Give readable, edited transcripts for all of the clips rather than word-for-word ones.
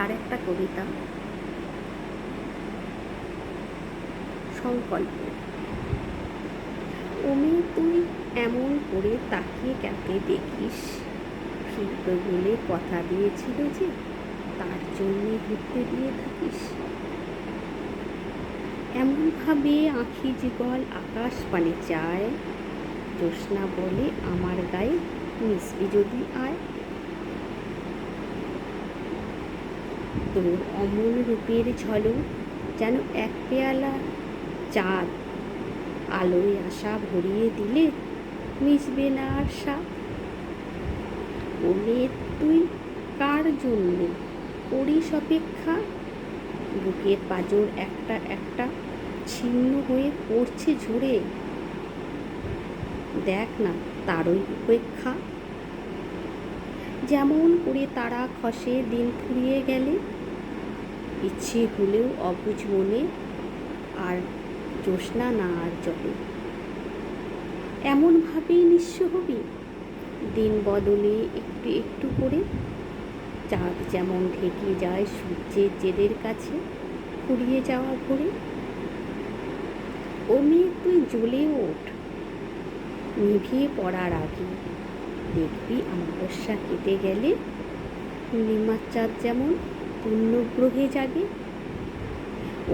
আর একটা কবিতা, সংকল্প। ওমে তুই এমন করে তাকিয়ে ক্যাপে দেখিস, ফিরবে বলে কথা দিয়েছিল যে তার জন্যে ঘুরতে দিয়ে থাকিস। এমনভাবে আঁখি যুগল আকাশ পানে চায়, জ্যোৎস্না বলে আমার গায়ে মিশবি যদি আয়। তোর অমল রূপের ঝলক যেন এক পেয়ালা চাঁদ, আলোয় আশা ভরিয়ে দিলে মিশবে না আর স্বাদ। ওমে তুই কার জন্যে করিস অপেক্ষা, বুকের পাঁজর একটা একটা ছিন্ন হয়ে পড়ছে ঝরে। দেখ না তারই উপেক্ষা, যেমন করে তারা খসে দিন ফুরিয়ে গেলে, ইচ্ছে হলেও অবুঝ মনে আর জ্যোৎস্না না আর জলে। এমনভাবেই নিঃস্ব হবি দিন বদলে একটু একটু করে, চাঁদ যেমন ঢেকে যায় সূর্যের জেদের কাছে ফুরিয়ে যাওয়া ভোরে। ওমে তুই জ্বলে ওঠ নিভিয়ে পড়ার আগে, দেখবি অমাবস্যা কেটে গেলে পূর্ণিমার চাঁদ যেমন পূর্ণগ্রহে জাগে।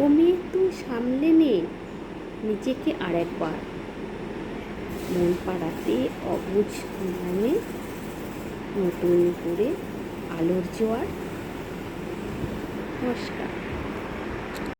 ওমে তুই সামলে নে নিজেকে আর একবার, মন পাড়াতে অবুঝ মনে নতুন করে আলোর জোয়ার। নমস্কার।